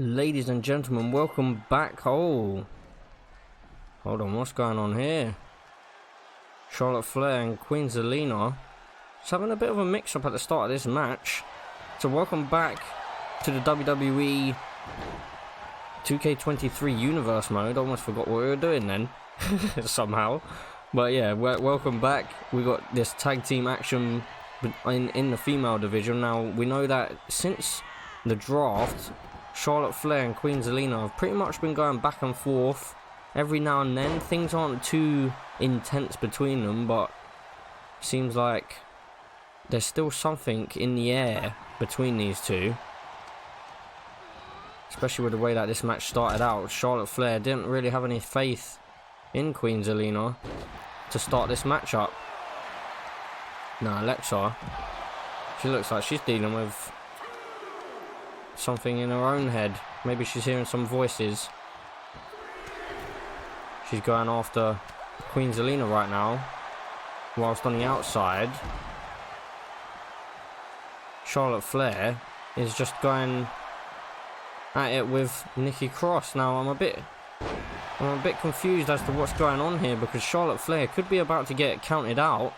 Ladies and gentlemen, welcome back. Oh, hold on, what's going on here? Charlotte Flair and Queen Zelina just having a bit of a mix-up at the start of this match. So welcome back to the WWE 2K23 Universe mode. Almost forgot what we were doing then, somehow. But yeah, welcome back. We got this tag team action in the female division. Now, we know that since the draft, Charlotte Flair and Queen Zelina have pretty much been going back and forth. Every now and then, things aren't too intense between them, but seems like there's still something in the air between these two. Especially with the way that this match started out. Charlotte Flair didn't really have any faith in Queen Zelina to start this match up. Now Alexa, she looks like she's dealing with something in her own head. Maybe she's hearing some voices. She's going after Queen Zelina right now, whilst on the outside Charlotte Flair is just going at it with Nikki Cross. Now I'm a bit confused as to what's going on here, because Charlotte Flair could be about to get counted out.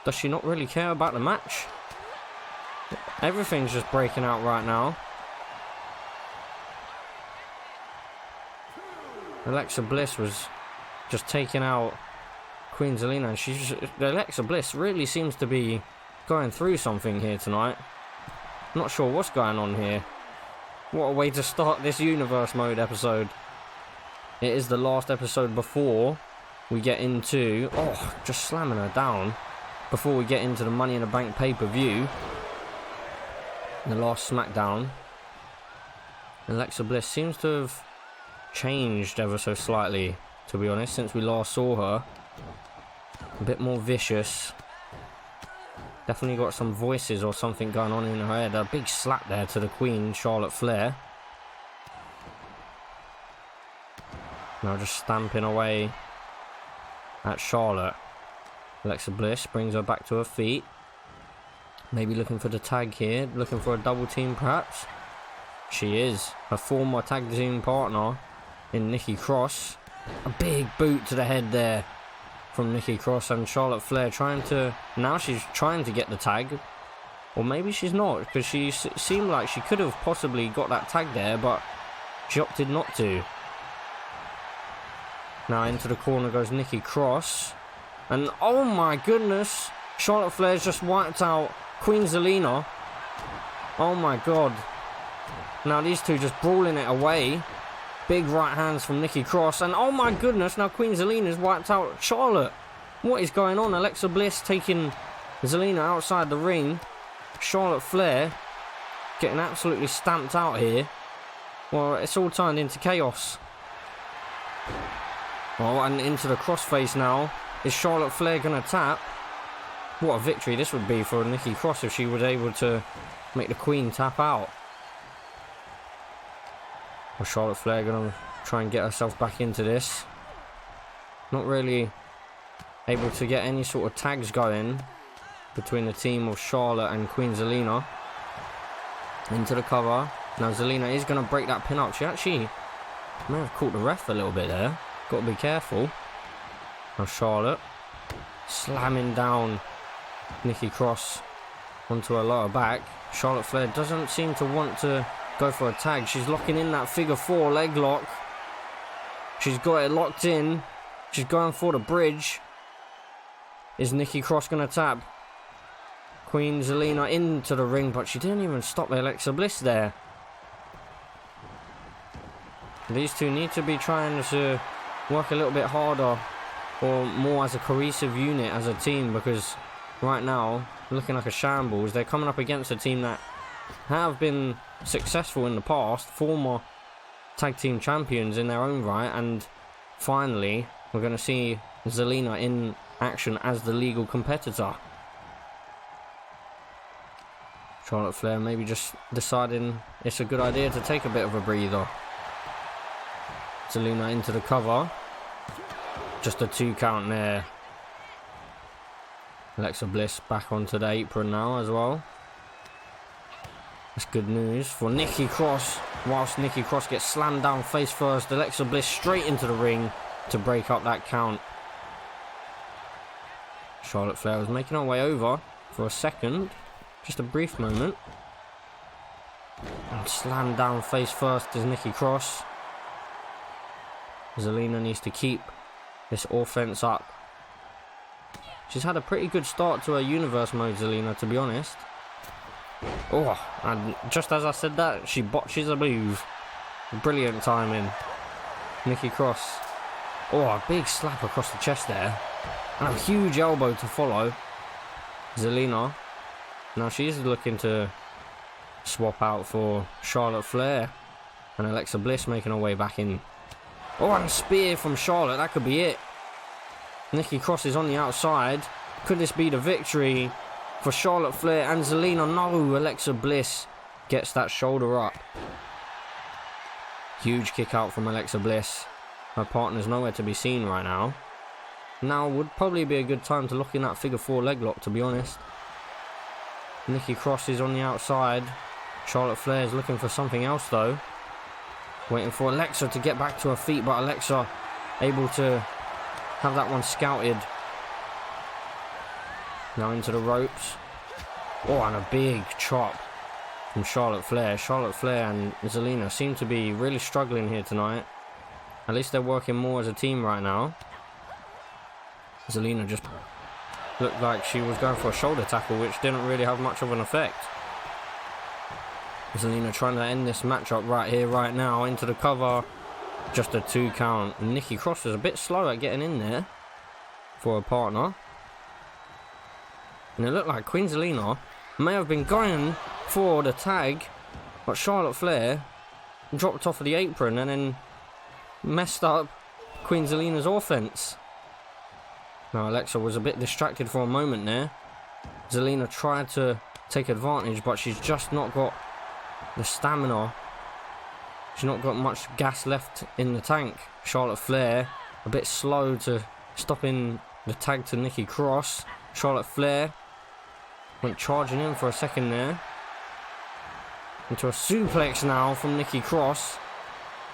Does she not really care about the match? Everything's just breaking out right now. Alexa Bliss was just taking out Queen Zelina, and Alexa Bliss really seems to be going through something here tonight. Not sure what's going on here. What a way to start this Universe Mode episode. It is the last episode before we get into... Oh, just slamming her down. Before we get into the Money in the Bank pay-per-view. The last Smackdown. Alexa Bliss seems to have changed ever so slightly, to be honest, since we last saw her. A bit more vicious. Definitely got some voices or something going on in her head. A big slap there to the Queen, Charlotte Flair. Now just stamping away at Charlotte. Alexa Bliss brings her back to her feet. Maybe looking for the tag here. Looking for a double team perhaps. She is. Her former tag team partner in Nikki Cross. A big boot to the head there from Nikki Cross, and Charlotte Flair now she's trying to get the tag, or maybe she's not, because she seemed like she could have possibly got that tag there, but she opted not to. Now into the corner goes Nikki Cross, and oh my goodness, Charlotte Flair's just wiped out Queen Zelina. Oh my god. Now these two just brawling it away. Big right hands from Nikki Cross, and oh my goodness, now Queen Zelina's wiped out Charlotte. What is going on? Alexa Bliss taking Zelina outside the ring. Charlotte Flair getting absolutely stamped out here. Well, it's all turned into chaos. Oh, and into the crossface now. Is Charlotte Flair going to tap? What a victory this would be for Nikki Cross if she was able to make the Queen tap out. Well, Charlotte Flair going to try and get herself back into this. Not really able to get any sort of tags going between the team of Charlotte and Queen Zelina. Into the cover. Now Zelina is going to break that pin up. She actually may have caught the ref a little bit there. Got to be careful. Now Charlotte slamming down Nikki Cross onto her lower back. Charlotte Flair doesn't seem to want to go for a tag. She's locking in that figure 4 leg lock. She's got it locked in. She's going for the bridge. Is Nikki Cross going to tap? Queen Zelina into the ring, but she didn't even stop Alexa Bliss there. These two need to be trying to work a little bit harder, or more as a cohesive unit, as a team, because right now, looking like a shambles. They're coming up against a team that have been successful in the past, former tag team champions in their own right, and finally we're going to see Zelina in action as the legal competitor. Charlotte Flair maybe just deciding it's a good idea to take a bit of a breather. Zelina into the cover. Just a 2 count there. Alexa Bliss back onto the apron now as well. That's good news for Nikki Cross. Whilst Nikki Cross gets slammed down face first, Alexa Bliss straight into the ring to break up that count. Charlotte Flair was making her way over for a second. Just a brief moment. And slammed down face first is Nikki Cross. Zelina needs to keep this offense up. She's had a pretty good start to her universe mode, Zelina, to be honest. Oh, and just as I said that, she botches a move. Brilliant timing. Nikki Cross. Oh, a big slap across the chest there. And a huge elbow to follow. Zelina. Now she's looking to swap out for Charlotte Flair. And Alexa Bliss making her way back in. Oh, and a spear from Charlotte. That could be it. Nikki Cross is on the outside. Could this be the victory for Charlotte Flair and Zelina? No, Alexa Bliss gets that shoulder up. Huge kick out from Alexa Bliss. Her partner's nowhere to be seen right now. Now would probably be a good time to lock in that figure 4 leg lock, to be honest. Nikki Cross is on the outside. Charlotte Flair is looking for something else though. Waiting for Alexa to get back to her feet, but Alexa able to have that one scouted. Now into the ropes. Oh, and a big chop from Charlotte Flair. Charlotte Flair and Zelina seem to be really struggling here tonight. At least they're working more as a team right now. Zelina just looked like she was going for a shoulder tackle, which didn't really have much of an effect. Zelina trying to end this matchup right here, right now, into the cover. Just a 2 count. And Nikki Cross is a bit slow at getting in there for her partner. And it looked like Queen Zelina may have been going for the tag, but Charlotte Flair dropped off of the apron and then messed up Queen Zelina's offense. Now Alexa was a bit distracted for a moment there. Zelina tried to take advantage, but she's just not got the stamina. She's not got much gas left in the tank. Charlotte Flair a bit slow to stopping the tag to Nikki Cross. Charlotte Flair went charging in for a second there. Into a suplex now from Nikki Cross.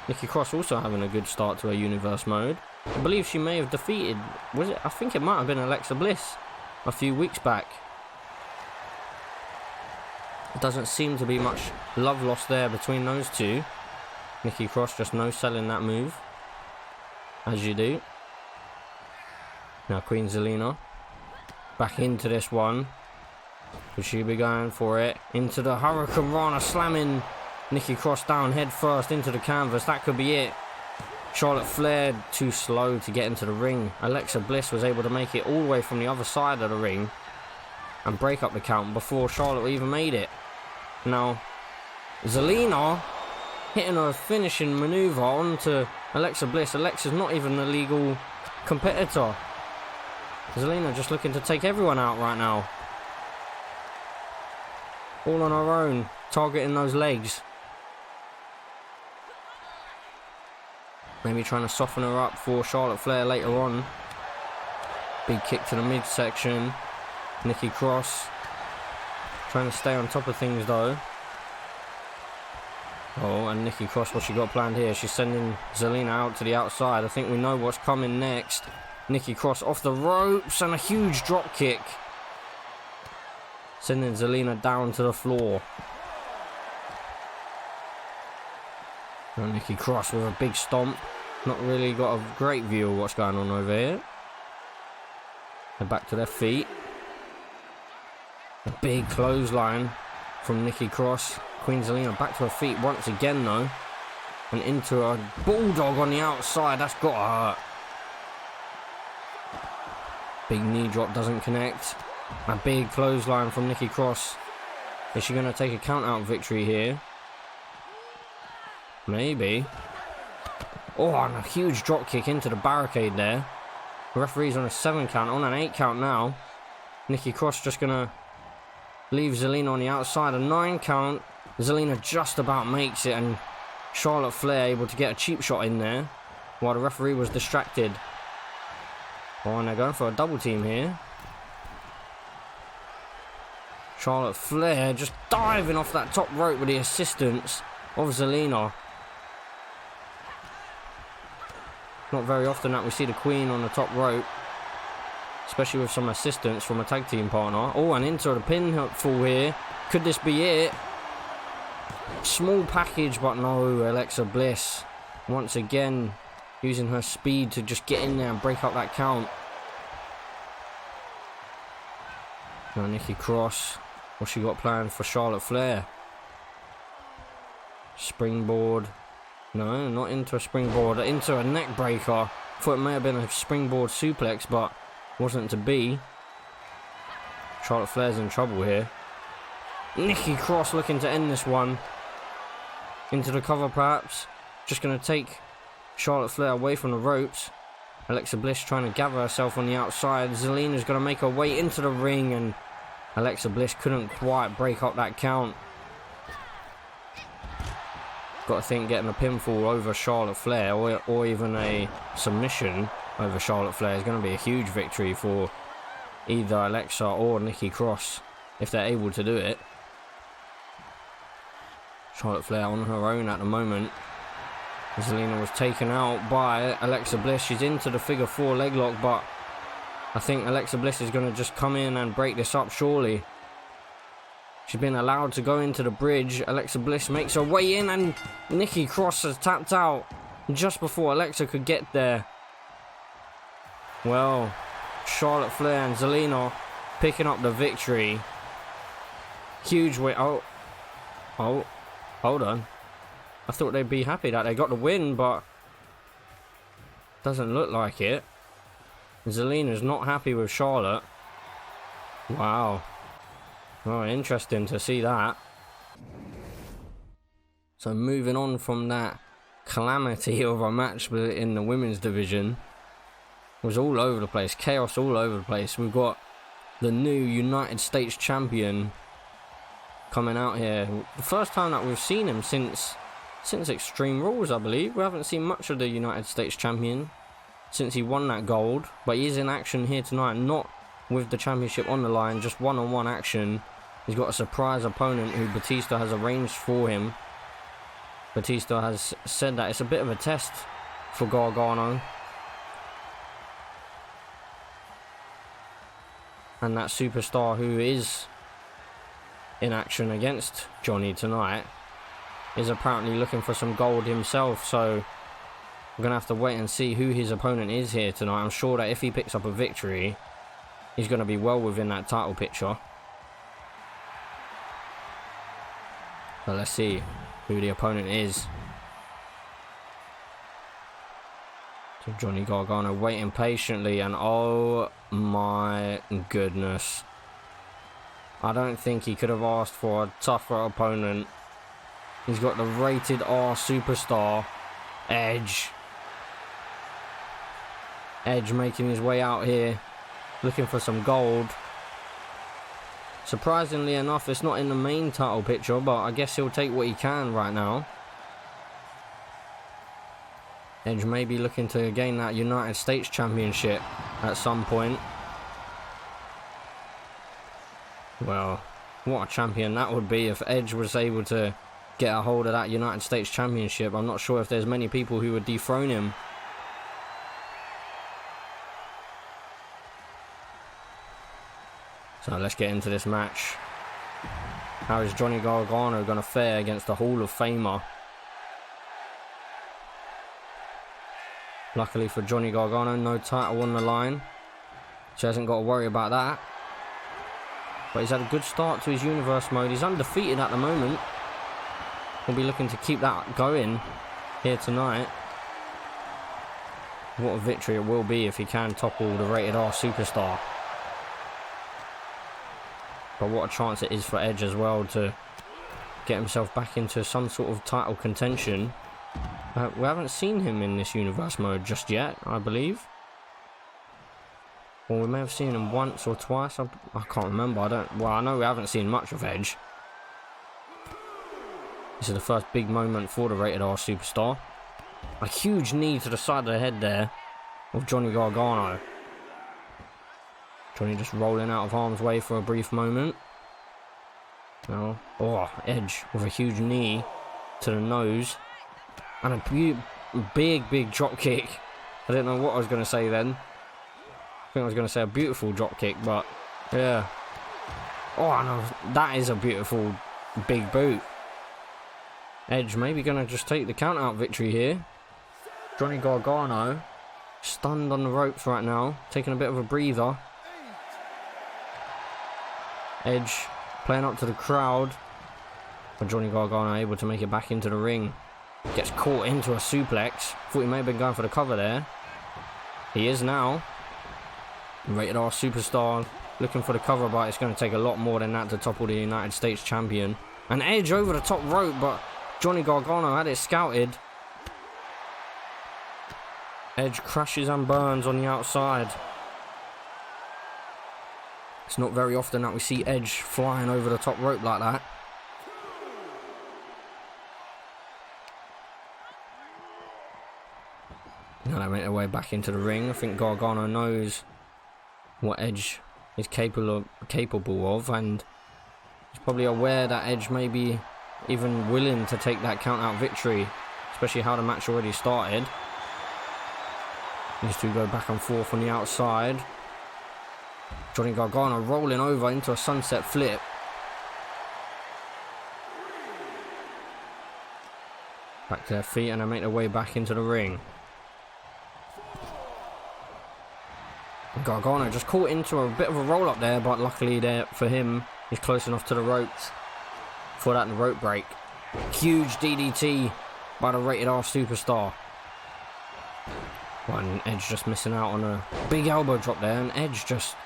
Nikki Cross also having a good start to her universe mode. I believe she may have defeated, I think it might have been Alexa Bliss a few weeks back. There doesn't seem to be much love lost there between those two. Nikki Cross just no-selling that move, as you do. Now Queen Zelina back into this one. Could she be going for it? Into the Hurricane Rana, slamming Nikki Cross down head first into the canvas. That could be it. Charlotte Flair too slow to get into the ring. Alexa Bliss was able to make it all the way from the other side of the ring and break up the count before Charlotte even made it. Now Zelina hitting her finishing maneuver onto Alexa Bliss. Alexa's not even a legal competitor. Zelina just looking to take everyone out right now. All on her own, targeting those legs. Maybe trying to soften her up for Charlotte Flair later on. Big kick to the midsection. Nikki Cross trying to stay on top of things though. Oh, and Nikki Cross, what she got planned here? She's sending Zelina out to the outside. I think we know what's coming next. Nikki Cross off the ropes and a huge drop kick. Sending Zelina down to the floor. And Nikki Cross with a big stomp. Not really got a great view of what's going on over here. They're back to their feet. A big clothesline from Nikki Cross. Queen Zelina back to her feet once again though. And into a bulldog on the outside. That's got to hurt. Big knee drop doesn't connect. A big clothesline from Nikki Cross. Is she going to take a count out victory here? Maybe. Oh, and a huge drop kick into the barricade there. The referee's on a 7 count, on an 8 count now. Nikki Cross just going to leave Zelina on the outside. A 9 count. Zelina just about makes it, and Charlotte Flair able to get a cheap shot in there while the referee was distracted. Oh, and they're going for a double team here. Charlotte Flair just diving off that top rope with the assistance of Zelina. Not very often that we see the Queen on the top rope, especially with some assistance from a tag team partner. Oh, and into the pinfall here. Could this be it? Small package, but no. Alexa Bliss once again using her speed to just get in there and break up that count. Now Nikki Cross, what's she got planned for Charlotte Flair? Springboard. No, not into a springboard, into a neck breaker. Thought it may have been a springboard suplex, but wasn't to be. Charlotte Flair's in trouble here. Nikki Cross looking to end this one. Into the cover perhaps. Just going to take Charlotte Flair away from the ropes. Alexa Bliss trying to gather herself on the outside. Zelina's going to make her way into the ring, and Alexa Bliss couldn't quite break up that count. Got to think getting a pinfall over Charlotte Flair or even a submission over Charlotte Flair is going to be a huge victory for either Alexa or Nikki Cross if they're able to do it. Charlotte Flair on her own at the moment. Zelina was taken out by Alexa Bliss. She's into the figure 4 leg lock, but I think Alexa Bliss is going to just come in and break this up surely. She's been allowed to go into the bridge. Alexa Bliss makes her way in, and Nikki Cross has tapped out just before Alexa could get there. Well, Charlotte Flair and Zelina picking up the victory. Huge win. Oh, hold on. I thought they'd be happy that they got the win, but doesn't look like it. Zelina's not happy with Charlotte. Wow. Oh, interesting to see that. So moving on from that calamity of a match in the women's division, it was all over the place, chaos all over the place. We've got the new United States champion coming out here. The first time that we've seen him since Extreme Rules, I believe. We haven't seen much of the United States champion since he won that gold, but he is in action here tonight, not with the championship on the line, just one-on-one action. He's got a surprise opponent who Batista has arranged for him. Batista has said that it's a bit of a test for Gargano. And that superstar who is in action against Johnny tonight is apparently looking for some gold himself, so we're going to have to wait and see who his opponent is here tonight. I'm sure that if he picks up a victory, he's going to be well within that title picture. So let's see who the opponent is. So Johnny Gargano waiting patiently, and oh my goodness, I don't think he could have asked for a tougher opponent. He's got the rated R superstar, Edge. Edge making his way out here, looking for some gold. Surprisingly enough, it's not in the main title picture, but I guess he'll take what he can right now. Edge may be looking to gain that United States Championship at some point. Well, what a champion that would be if Edge was able to get a hold of that United States Championship. I'm not sure if there's many people who would dethrone him. So let's get into this match. How is Johnny Gargano going to fare against the Hall of Famer? Luckily for Johnny Gargano, no title on the line, so he hasn't got to worry about that. But he's had a good start to his Universe mode. He's undefeated at the moment. We'll be looking to keep that going here tonight. What a victory it will be if he can topple the rated R superstar. But what a chance it is for Edge as well to get himself back into some sort of title contention. We haven't seen him in this Universe mode just yet, I believe. Or we may have seen him once or twice. I can't remember. I know we haven't seen much of Edge. This is the first big moment for the rated R superstar. A huge knee to the side of the head there of Johnny Gargano. Johnny just rolling out of harm's way for a brief moment. now. Oh, Edge with a huge knee to the nose. And a big drop kick. I didn't know what I was going to say then. I think I was going to say a beautiful drop kick, but yeah. Oh, no, that is a beautiful big boot. Edge maybe going to just take the count-out victory here. Johnny Gargano stunned on the ropes right now, taking a bit of a breather. Edge playing up to the crowd, but Johnny Gargano able to make it back into the ring. Gets caught into a suplex. Thought he may have been going for the cover there. He is now. Rated R Superstar looking for the cover, but it's going to take a lot more than that to topple the United States champion. An Edge over the top rope, but Johnny Gargano had it scouted. Edge crashes and burns on the outside. It's not very often that we see Edge flying over the top rope like that. Now they make their way back into the ring. I think Gargano knows what Edge is capable of, and he's probably aware that Edge may be even willing to take that count-out victory, especially how the match already started. These two go back and forth on the outside. Johnny Gargano rolling over into a sunset flip. Back to their feet, and they make their way back into the ring. Gargano just caught into a bit of a roll up there, but luckily there for him, he's close enough to the ropes for that rope break. Huge DDT by the Rated R Superstar. And Edge just missing out on a big elbow drop there, and Edge just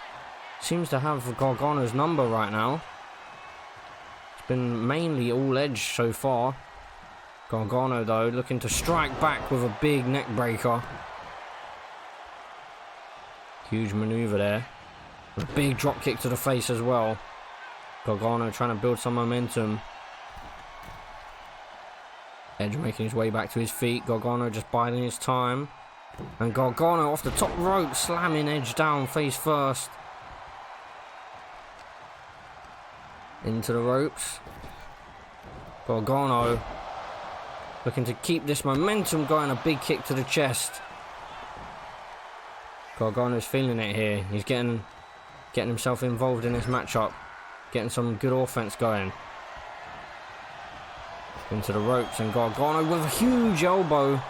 seems to have Gargano's number right now. It's been mainly all Edge so far. Gargano though looking to strike back with a big neck breaker. Huge maneuver there. A big drop kick to the face as well. Gargano trying to build some momentum. Edge making his way back to his feet. Gargano just biding his time. And Gargano off the top rope, slamming Edge down face first. Into the ropes. Gargano looking to keep this momentum going. A big kick to the chest. Gargano's feeling it here. He's getting himself involved in this matchup. Getting some good offense going. Into the ropes, and Gargano with a huge elbow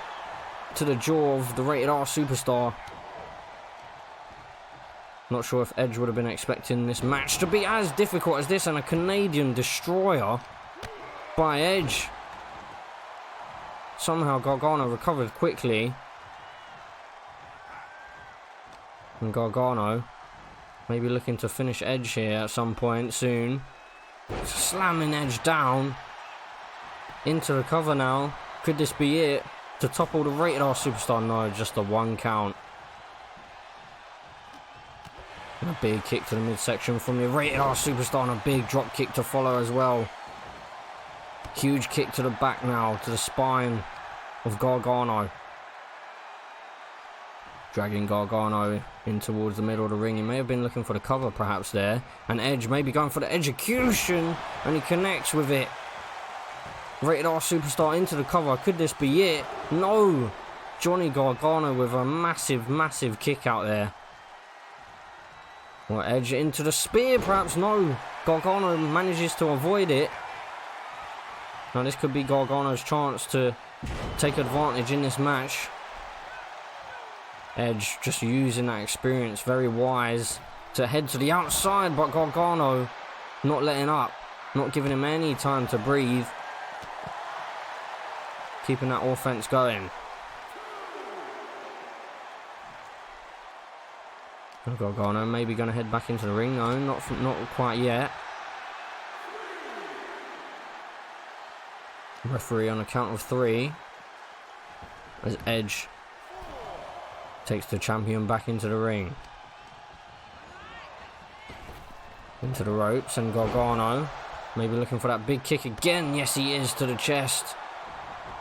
to the jaw of the Rated R Superstar. Not sure if Edge would have been expecting this match to be as difficult as this, and a Canadian destroyer by Edge. Somehow Gargano recovered quickly. And Gargano maybe looking to finish Edge here at some point soon. Slamming Edge down into the cover now. Could this be it to topple the Rated R Superstar? No, just a 1 count. And a big kick to the midsection from the Rated R Superstar, and a big drop kick to follow as well. Huge kick to the back now, to the spine of Gargano. Dragging Gargano in towards the middle of the ring. He may have been looking for the cover perhaps there. And Edge maybe going for the execution. And he connects with it. Rated R Superstar into the cover. Could this be it? No! Johnny Gargano with a massive kick out there. Or Edge into the spear perhaps? No! Gargano manages to avoid it. Now this could be Gargano's chance to take advantage in this match. Edge just using that experience, very wise, to head to the outside, but Gargano not letting up, not giving him any time to breathe. Keeping that offense going. Gargano maybe going to head back into the ring. No, not quite yet. Referee on a count of 3. As Edge takes the champion back into the ring. Into the ropes, and Gargano maybe looking for that big kick again. Yes, he is, to the chest.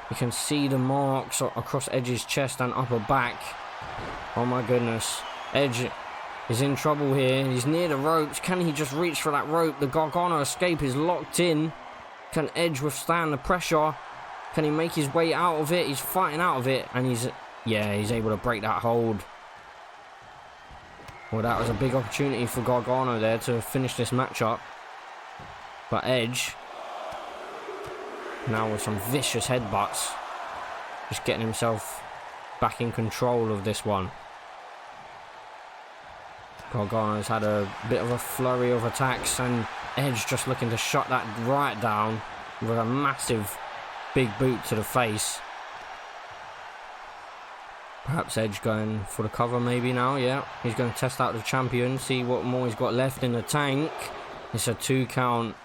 You can see the marks across Edge's chest and upper back. Oh my goodness. Edge is in trouble here. He's near the ropes. Can he just reach for that rope? The Gargano escape is locked in. Can Edge withstand the pressure? Can he make his way out of it? He's fighting out of it, and he's able to break that hold. Well, that was a big opportunity for Gargano there to finish this matchup. But Edge, now with some vicious headbutts, just getting himself back in control of this one. Gargano's had a bit of a flurry of attacks, and Edge just looking to shut that right down with a massive big boot to the face. Perhaps Edge going for the cover maybe now, yeah. He's going to test out the champion, see what more he's got left in the tank. It's a 2 count,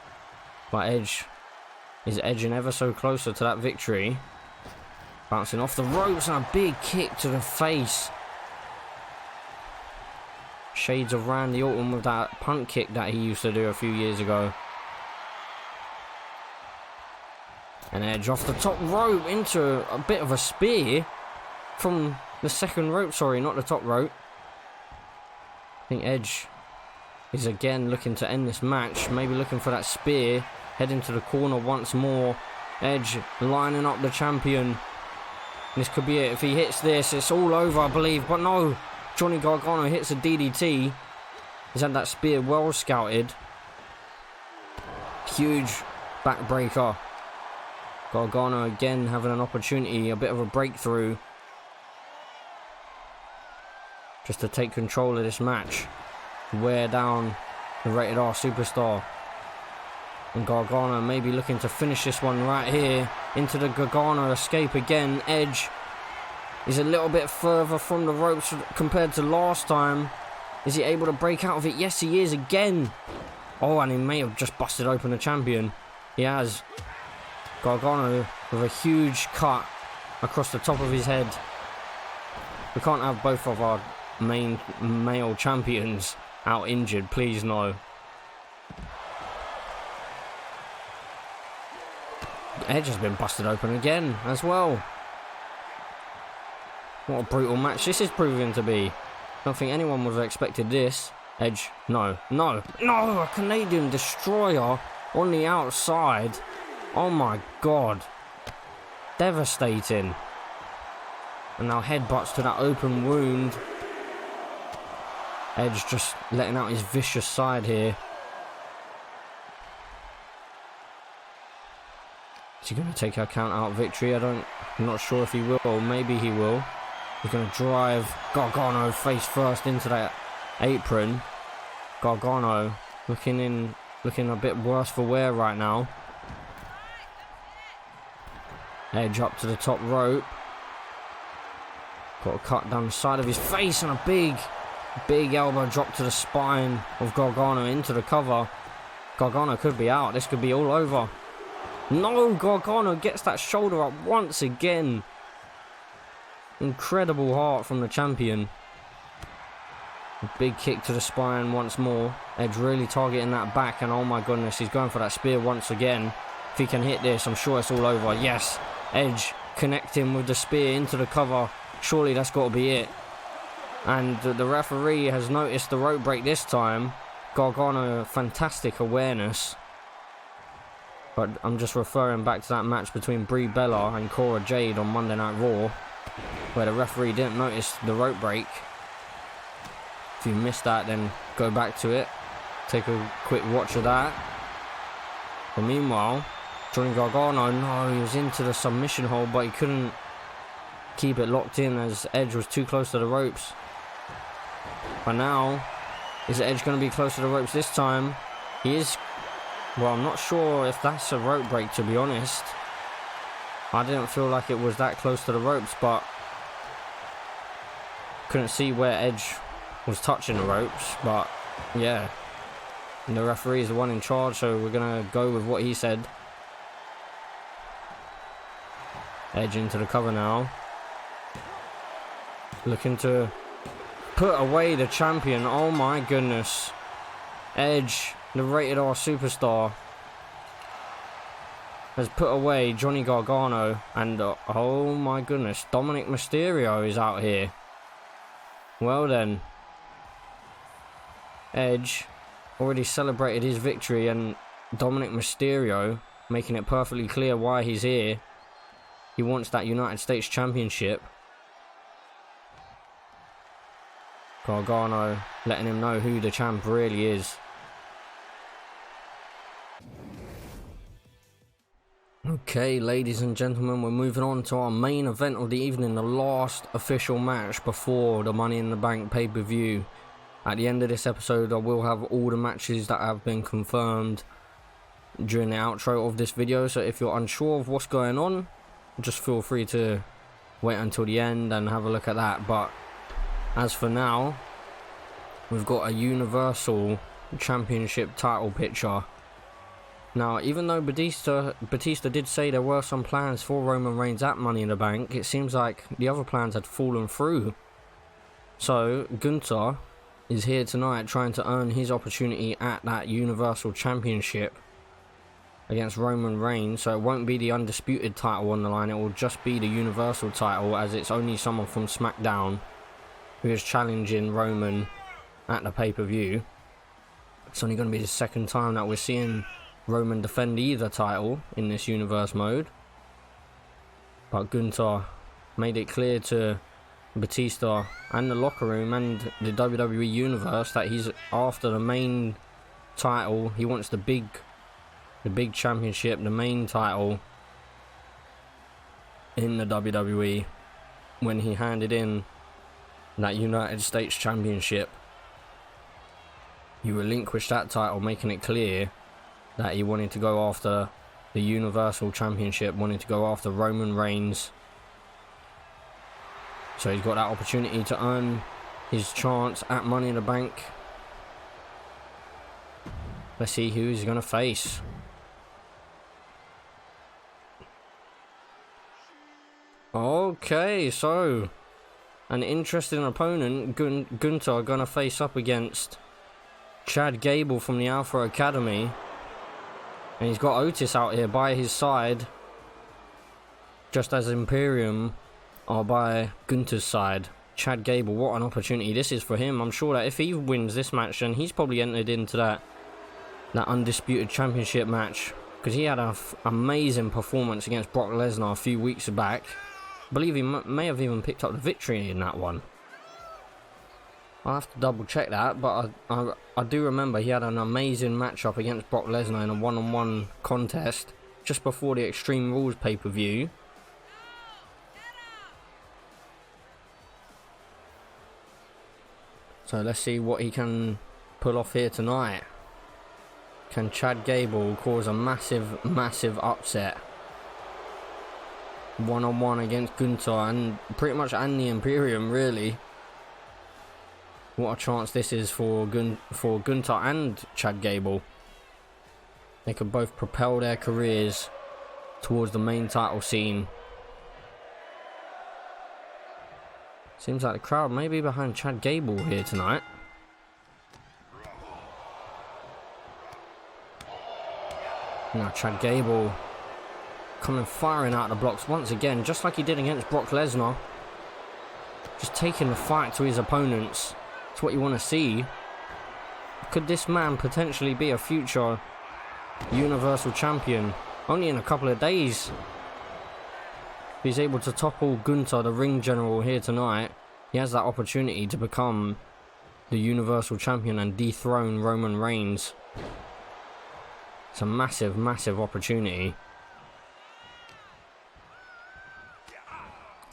but Edge is edging ever so closer to that victory. Bouncing off the ropes and a big kick to the face. Shades of Randy Orton with that punt kick that he used to do a few years ago. And Edge off the top rope into a bit of a spear from the second rope, sorry, not the top rope. I think Edge is again looking to end this match, maybe looking for that spear, heading to the corner once more. Edge lining up the champion. This could be it. If he hits this, it's all over, I believe, but no. Johnny Gargano hits a DDT. He's had that spear well scouted. Huge backbreaker. Gargano again having an opportunity, a bit of a breakthrough, just to take control of this match, wear down the Rated R superstar. And Gargano maybe looking to finish this one right here. Into the Gargano escape again. Edge is a little bit further from the ropes compared to last time. Is he able to break out of it? Yes, he is again. Oh, and he may have just busted open the champion. He has. Gargano with a huge cut across the top of his head. We can't have both of our main male champions out injured, please no. Edge has been busted open again as well. What a brutal match this is proving to be. I don't think anyone would have expected this. Edge, no, a Canadian destroyer on the outside. Oh my god. Devastating. And now headbutts to that open wound. Edge just letting out his vicious side here. Is he going to take a count out victory? I'm not sure if he will. Maybe he will. He's going to drive Gargano face first into that apron. Gargano looking a bit worse for wear right now. Edge up to the top rope. Got a cut down the side of his face and a big elbow drop to the spine of Gargano into the cover. Gargano could be out. This could be all over. No, Gargano gets that shoulder up once again. Incredible heart from the champion. A big kick to the spine once more. Edge really targeting that back, and oh my goodness, he's going for that spear once again. If he can hit this, I'm sure it's all over. Yes, Edge connecting with the spear into the cover. Surely that's got to be it. And the referee has noticed the rope break this time. Gargano, fantastic awareness. But I'm just referring back to that match between Brie Bella and Cora Jade on Monday Night Raw, where the referee didn't notice the rope break. If you missed that, then go back to it. Take a quick watch of that. But meanwhile, Johnny Gargano, no, he was into the submission hold, but he couldn't keep it locked in as Edge was too close to the ropes. But now, is Edge going to be close to the ropes this time? He is. Well, I'm not sure if that's a rope break, to be honest. I didn't feel like it was that close to the ropes, but couldn't see where Edge was touching the ropes. But yeah, and the referee is the one in charge, so we're going to go with what he said. Edge into the cover now. Looking to put away the champion. Oh my goodness. Edge, the Rated R superstar, has put away Johnny Gargano, and oh my goodness, Dominik Mysterio is out here. Well then, Edge already celebrated his victory, and Dominik Mysterio making it perfectly clear why he's here. He wants that United States Championship. Gargano letting him know who the champ really is. Okay, ladies and gentlemen, we're moving on to our main event of the evening, the last official match before the Money in the Bank pay-per-view. At the end of this episode, I will have all the matches that have been confirmed during the outro of this video, so if you're unsure of what's going on, just feel free to wait until the end and have a look at that. But as for now, we've got a Universal Championship title picture. Now, even though Batista did say there were some plans for Roman Reigns at Money in the Bank, it seems like the other plans had fallen through. So, Gunther is here tonight trying to earn his opportunity at that Universal Championship against Roman Reigns. So it won't be the undisputed title on the line, it will just be the Universal title, as it's only someone from Smackdown who is challenging Roman at the pay-per-view. It's only going to be the second time that we're seeing Roman defend either title in this universe mode. But Gunther made it clear to Batista and the locker room and the WWE universe that he's after the main title. He wants the big championship, the main title in the WWE, when he handed in that United States Championship. He relinquished that title, making it clear that he wanted to go after the Universal Championship, wanted to go after Roman Reigns. So he's got that opportunity to earn his chance at Money in the Bank. Let's see who he's going to face. Okay, so an interesting opponent. Gunther going to face up against Chad Gable from the Alpha Academy. And he's got Otis out here by his side, just as Imperium are by Gunther's side. Chad Gable, what an opportunity this is for him. I'm sure that if he wins this match, then he's probably entered into that Undisputed Championship match, because he had an amazing performance against Brock Lesnar a few weeks back. I believe he may have even picked up the victory in that one. I'll have to double check that, but I do remember he had an amazing matchup against Brock Lesnar in a one-on-one contest just before the Extreme Rules pay-per-view. So let's see what he can pull off here tonight. Can Chad Gable cause a massive upset? One-on-one against Gunther and pretty much the Imperium, really. What a chance this is for Gunther and Chad Gable. They could both propel their careers towards the main title scene. Seems like the crowd may be behind Chad Gable here tonight. Now Chad Gable coming firing out the blocks once again, just like he did against Brock Lesnar. Just taking the fight to his opponents. It's what you want to see. Could this man potentially be a future Universal Champion? Only in a couple of days. If he's able to topple Gunther, the ring general, here tonight, he has that opportunity to become the Universal Champion and dethrone Roman Reigns. It's a massive opportunity.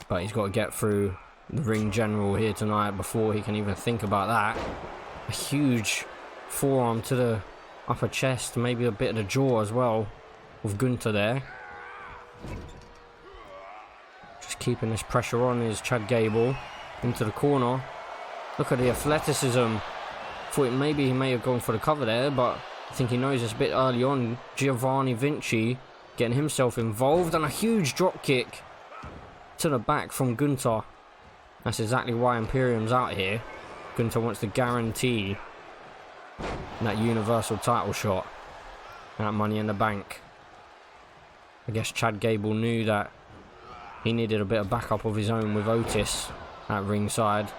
But he's got to get through the ring general here tonight before he can even think about that. A huge forearm to the upper chest, maybe a bit of the jaw as well, with Gunther there. Just keeping this pressure on is Chad Gable. Into the corner. Look at the athleticism. Thought maybe he may have gone for the cover there, but I think he knows it's a bit early on. Giovanni Vinci getting himself involved, and a huge drop kick to the back from Gunther. That's exactly why Imperium's out here. Gunther wants to guarantee that Universal title shot, that Money in the Bank. I guess Chad Gable knew that he needed a bit of backup of his own with Otis at ringside.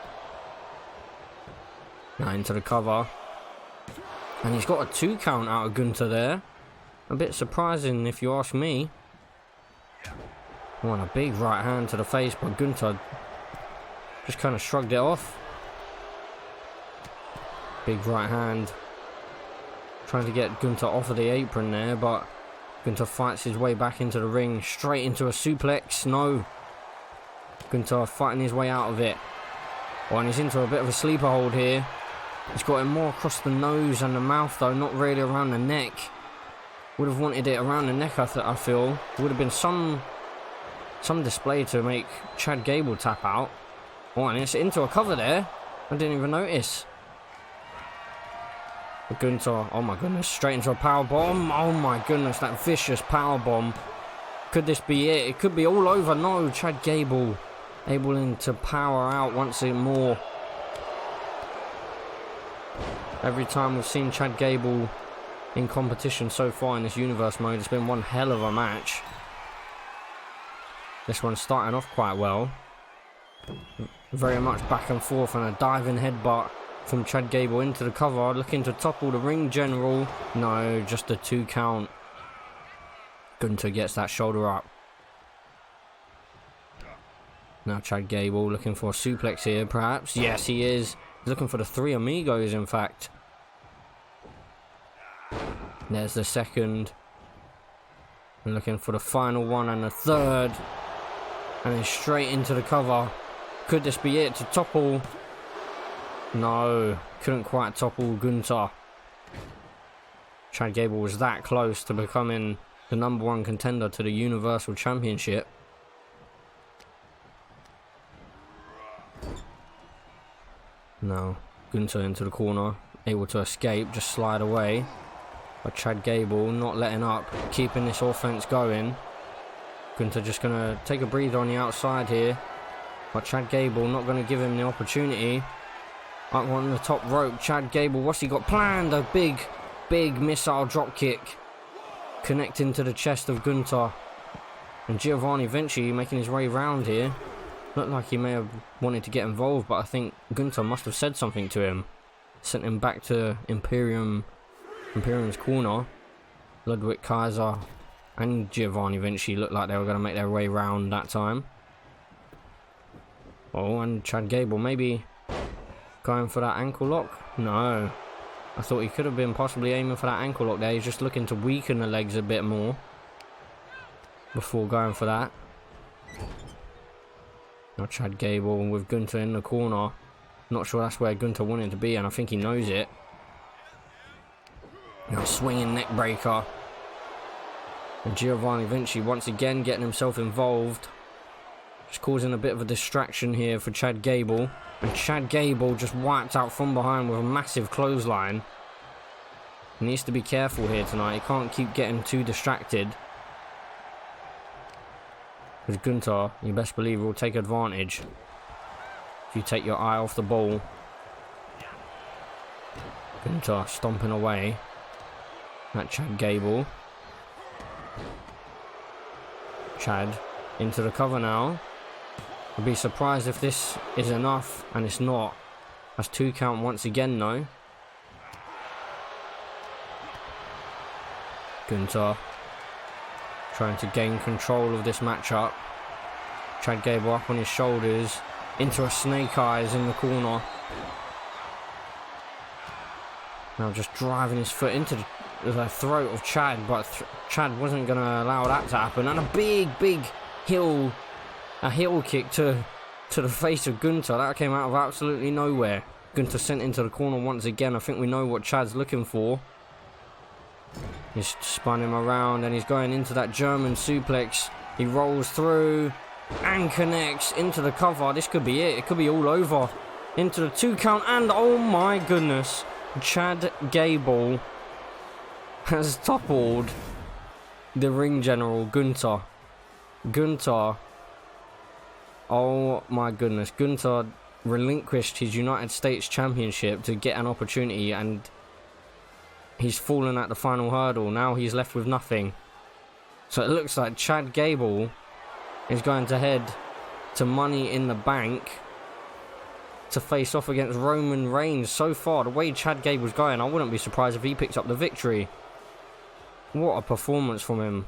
Now into the cover. And he's got a 2 count out of Gunther there. A bit surprising if you ask me. Oh, and a big right hand to the face, but Gunther just kind of shrugged it off. Big right hand. Trying to get Gunther off of the apron there, but Gunther fights his way back into the ring. Straight into a suplex. No. Gunther fighting his way out of it. Oh, and he's into a bit of a sleeper hold here. He's got him more across the nose and the mouth though, not really around the neck. Would have wanted it around the neck, I feel. Would have been some display to make Chad Gable tap out. Oh, and it's into a cover there. I didn't even notice. But Gunther, oh my goodness, straight into a power bomb. Oh my goodness, that vicious power bomb. Could this be it? It could be all over. No, Chad Gable able to power out once more. Every time we've seen Chad Gable in competition so far in this universe mode, it's been one hell of a match. This one's starting off quite well. Very much back and forth, and a diving headbutt from Chad Gable into the cover, looking to topple the ring general. No, just a 2 count. Gunther gets that shoulder up. Now Chad Gable looking for a suplex here, perhaps. Yes, he is. He's looking for the 3 amigos, in fact. There's the second. And looking for the final one and the third. And then straight into the cover. Could this be it to topple? No, couldn't quite topple Gunther. Chad Gable was that close to becoming the #1 contender to the Universal Championship. Now, Gunther into the corner, able to escape, just slide away. But Chad Gable not letting up, keeping this offense going. Gunther just going to take a breather on the outside here. But Chad Gable not going to give him the opportunity. Up on the top rope, Chad Gable, what's he got planned? A big missile drop kick. Connecting to the chest of Gunther. And Giovanni Vinci making his way round here. Looked like he may have wanted to get involved, but I think Gunther must have said something to him. Sent him back to Imperium's corner. Ludwig Kaiser and Giovanni Vinci looked like they were going to make their way round that time. Oh, and Chad Gable maybe going for that ankle lock? No. I thought he could have been possibly aiming for that ankle lock there. He's just looking to weaken the legs a bit more before going for that. Now Chad Gable with Gunther in the corner. Not sure that's where Gunther wanted to be, and I think he knows it. Now swinging neck breaker. And Giovanni Vinci once again getting himself involved. Just causing a bit of a distraction here for Chad Gable. And Chad Gable just wiped out from behind with a massive clothesline. He needs to be careful here tonight. He can't keep getting too distracted. Because Gunther, you best believe, will take advantage if you take your eye off the ball. Gunther stomping away at Chad Gable. Chad into the cover now. I'd be surprised if this is enough, and it's not. That's 2 count once again though. Gunther trying to gain control of this matchup. Chad Gable up on his shoulders, into a snake eyes in the corner. Now just driving his foot into the throat of Chad, but Chad wasn't going to allow that to happen. And a big heel kick to the face of Gunther. That came out of absolutely nowhere. Gunther sent into the corner once again. I think we know what Chad's looking for. He's spun him around and he's going into that German suplex. He rolls through and connects into the cover. This could be it. It could be all over. Into the 2 count, and oh my goodness, Chad Gable has toppled the ring general Gunther. Oh my goodness, Gunther relinquished his United States Championship to get an opportunity, and he's fallen at the final hurdle. Now he's left with nothing. So it looks like Chad Gable is going to head to Money in the Bank to face off against Roman Reigns. So far, the way Chad Gable's going, I wouldn't be surprised if he picks up the victory. What a performance from him.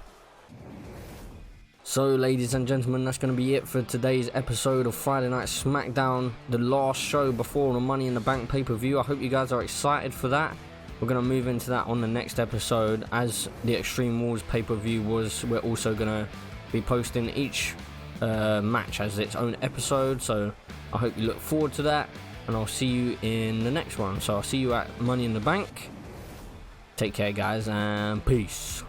So, ladies and gentlemen, that's going to be it for today's episode of Friday Night Smackdown, the last show before the Money in the Bank pay-per-view. I hope you guys are excited for that. We're going to move into that on the next episode. As the Extreme Rules pay-per-view was, we're also going to be posting each match as its own episode. So, I hope you look forward to that, and I'll see you in the next one. So, I'll see you at Money in the Bank. Take care, guys, and peace.